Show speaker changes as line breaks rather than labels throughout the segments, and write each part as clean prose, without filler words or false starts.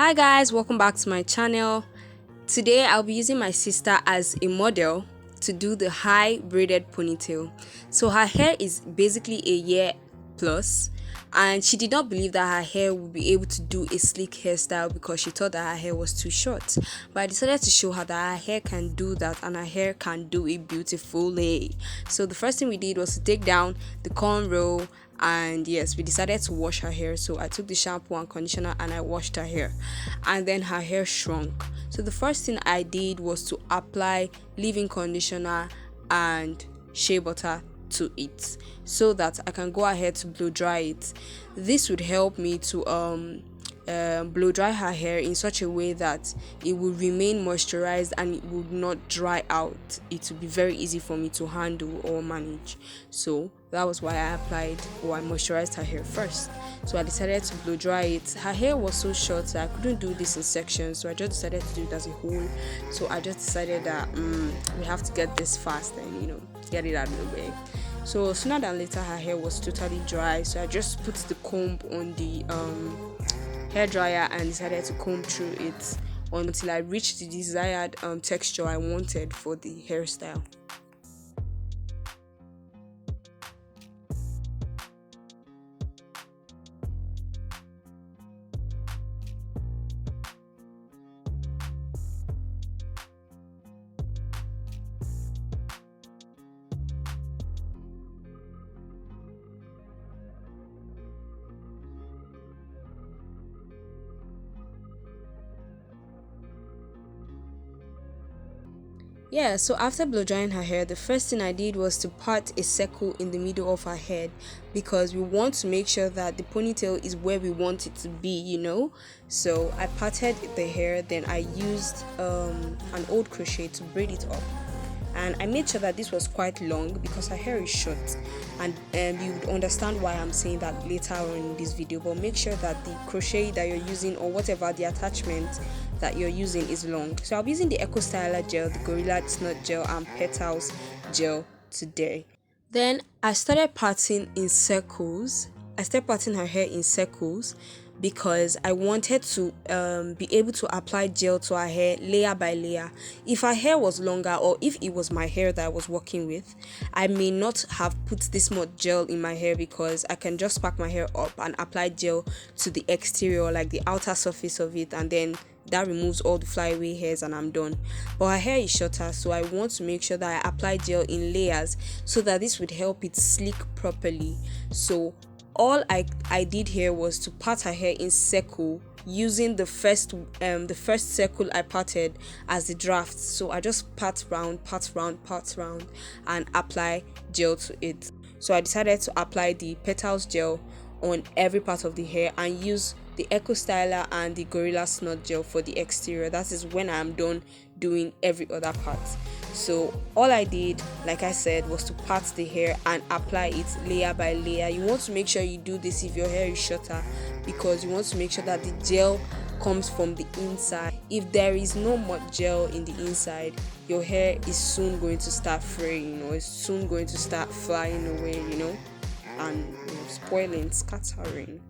Hi guys, welcome back to my channel. Today I'll be using my sister as a model to do the high braided ponytail. So her hair is basically a year plus, and she did not believe that her hair would be able to do a sleek hairstyle because she thought that her hair was too short. But I decided to show her that her hair can do that and her hair can do it beautifully. So the first thing we did was to take down the cornrow, and yes, we decided to wash her hair. So I took the shampoo and conditioner and I washed her hair, and then her hair shrunk. So the first thing I did was to apply leave-in conditioner and shea butter to it so that I can go ahead to blow dry it. This would help me to blow dry her hair in such a way that it will remain moisturized and it would not dry out. It will be very easy for me to handle or manage. So that was why I applied or I moisturized her hair first. So I decided to blow dry it. Her hair was so short that I couldn't do this in sections, so I just decided to do it as a whole. So I just decided that we have to get this fast and get it out of the way. So sooner than later her hair was totally dry, so I just put the comb on the hair dryer and decided to comb through it until I reached the desired texture I wanted for the hairstyle. Yeah, so after blow drying her hair, the first thing I did was to part a circle in the middle of her head because we want to make sure that the ponytail is where we want it to be. So I parted the hair, then I used an old crochet to braid it up. And I made sure that this was quite long because her hair is short, and you would understand why I'm saying that later on in this video. But make sure that the crochet that you're using or whatever the attachment that you're using is long. So I'll be using the Eco Styler gel, the Gorilla Snot gel, and Petals gel today. Then I started parting in circles. I started parting her hair in circles because I wanted to be able to apply gel to her hair layer by layer. If her hair was longer, or if it was my hair that I was working with, I may not have put this much gel in my hair because I can just pack my hair up and apply gel to the exterior, like the outer surface of it, and then that removes all the flyaway hairs and I'm done. But her hair is shorter, so I want to make sure that I apply gel in layers so that this would help it sleek properly. So all I did here was to part her hair in circle using the first circle I parted as the draft. So I just part round and apply gel to it. So I decided to apply the Petals gel on every part of the hair and use the Eco Styler and the Gorilla Snot gel for the exterior. That is when I'm done doing every other part. So all I did, like I said, was to part the hair and apply it layer by layer. You want to make sure you do this if your hair is shorter because you want to make sure that the gel comes from the inside. If there is no much gel in the inside, your hair is soon going to start fraying, or it's soon going to start flying away, and spoiling, scattering.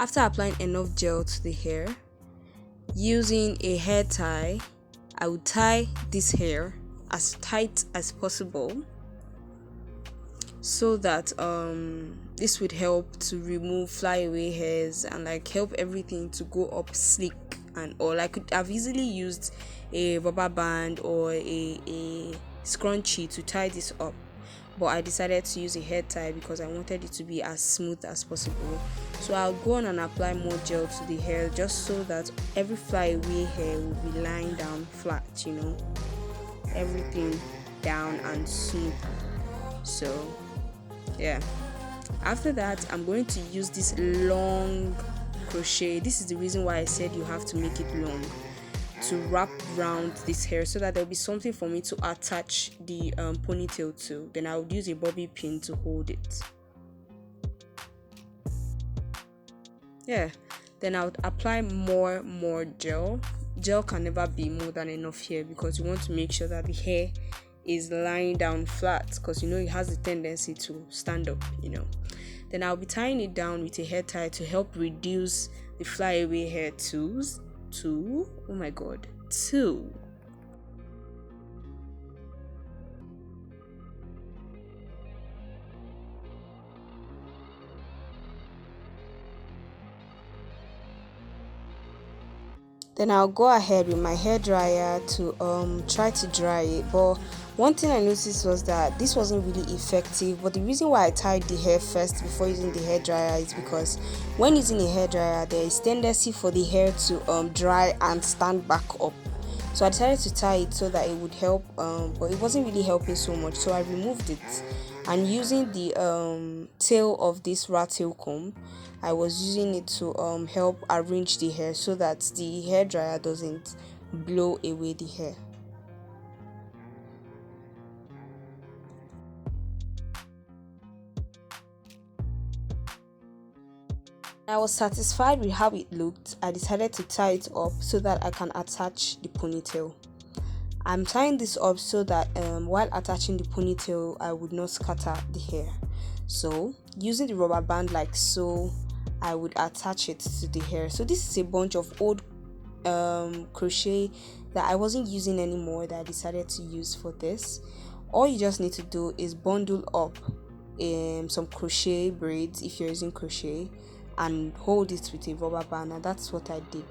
After applying enough gel to the hair, using a hair tie, I would tie this hair as tight as possible so that this would help to remove flyaway hairs and like help everything to go up slick. And or I could have easily used a rubber band or a scrunchie to tie this up, but I decided to use a hair tie because I wanted it to be as smooth as possible. So I'll go on and apply more gel to the hair just so that every flyaway hair will be lying down flat, everything down and smooth. So yeah, after that I'm going to use this long crochet. This is the reason why I said you have to make it long, to wrap around this hair so that there'll be something for me to attach the ponytail to. Then I would use a bobby pin to hold it. Yeah, then I would apply more gel. Gel can never be more than enough here because you want to make sure that the hair is lying down flat, because it has a tendency to stand up. Then I'll be tying it down with a hair tie to help reduce the flyaway hair two. Then I'll go ahead with my hair dryer to try to dry it. But one thing I noticed was that this wasn't really effective. But the reason why I tied the hair first before using the hair dryer is because when using a hair dryer, there is tendency for the hair to dry and stand back up. So I decided to tie it so that it would help, but it wasn't really helping so much. So I removed it, and using the tail of this rat tail comb, I was using it to help arrange the hair so that the hair dryer doesn't blow away the hair. I was satisfied with how it looked. I decided to tie it up so that I can attach the ponytail. I'm tying this up so that while attaching the ponytail, I would not scatter the hair. So using the rubber band like so, I would attach it to the hair. So this is a bunch of old crochet that I wasn't using anymore that I decided to use for this. All you just need to do is bundle up some crochet braids if you're using crochet and hold it with a rubber band, and that's what I did.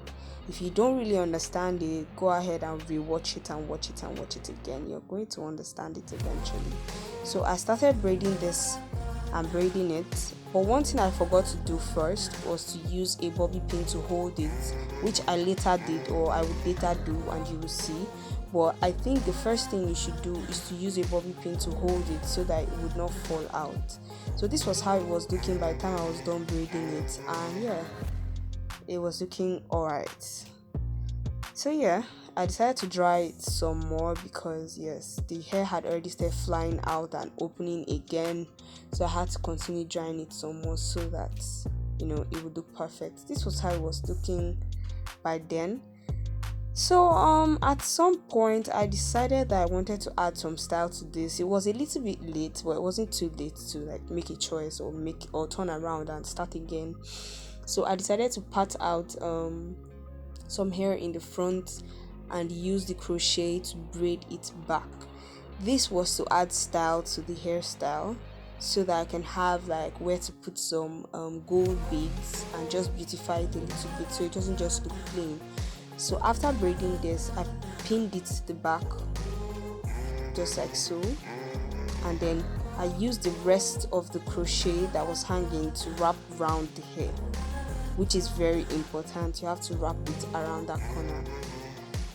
If you don't really understand it, go ahead and rewatch it and watch it and watch it again. You're going to understand it eventually. So I started braiding this and braiding it, but one thing I forgot to do first was to use a bobby pin to hold it, which I later did, or I would later do, and you will see. But I think the first thing you should do is to use a bobby pin to hold it so that it would not fall out. So this was how it was looking by the time I was done braiding it, and yeah, it was looking alright. So yeah, I decided to dry it some more because yes, the hair had already started flying out and opening again, so I had to continue drying it some more so that it would look perfect. This was how it was looking by then. So at some point I decided that I wanted to add some style to this. It was a little bit late, but it wasn't too late to like make a choice or turn around and start again. So I decided to part out some hair in the front and use the crochet to braid it back. This was to add style to the hairstyle so that I can have like where to put some gold beads and just beautify it a little bit so it doesn't just look plain. So after braiding this, I pinned it to the back just like so, and then I used the rest of the crochet that was hanging to wrap around the hair, which is very important. You have to wrap it around that corner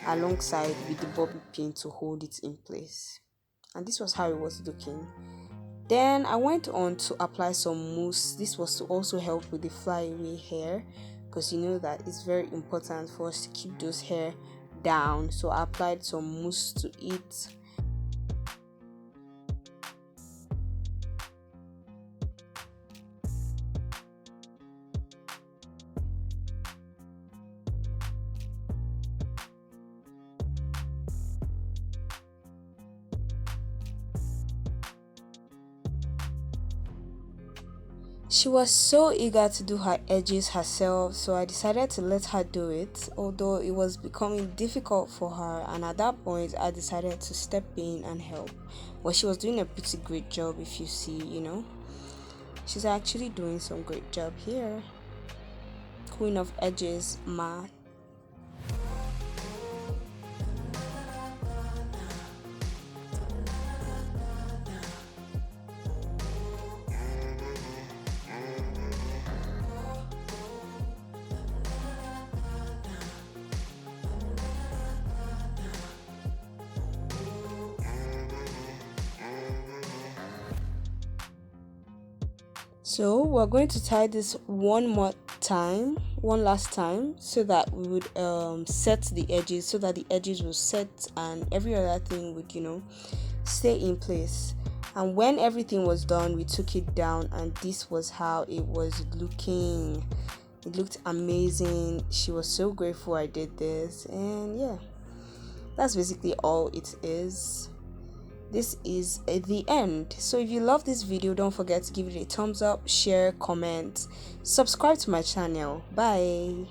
alongside with the bobby pin to hold it in place. And this was how it was looking. Then I went on to apply some mousse. This was to also help with the flyaway hair, because you know that it's very important for us to keep those hair down. So I applied some mousse to it. She was so eager to do her edges herself, so I decided to let her do it, although it was becoming difficult for her, and at that point I decided to step in and help. Well, she was doing a pretty great job if you see. She's actually doing some great job here. Queen of edges, Ma. So we're going to tie this one last time, so that we would set the edges, so that the edges will set and every other thing would stay in place. And when everything was done, we took it down, and this was how it was looking. It looked amazing. She was so grateful I did this, and yeah, that's basically all it is. This is the end. So if you love this video, don't forget to give it a thumbs up, share, comment, subscribe to my channel. Bye.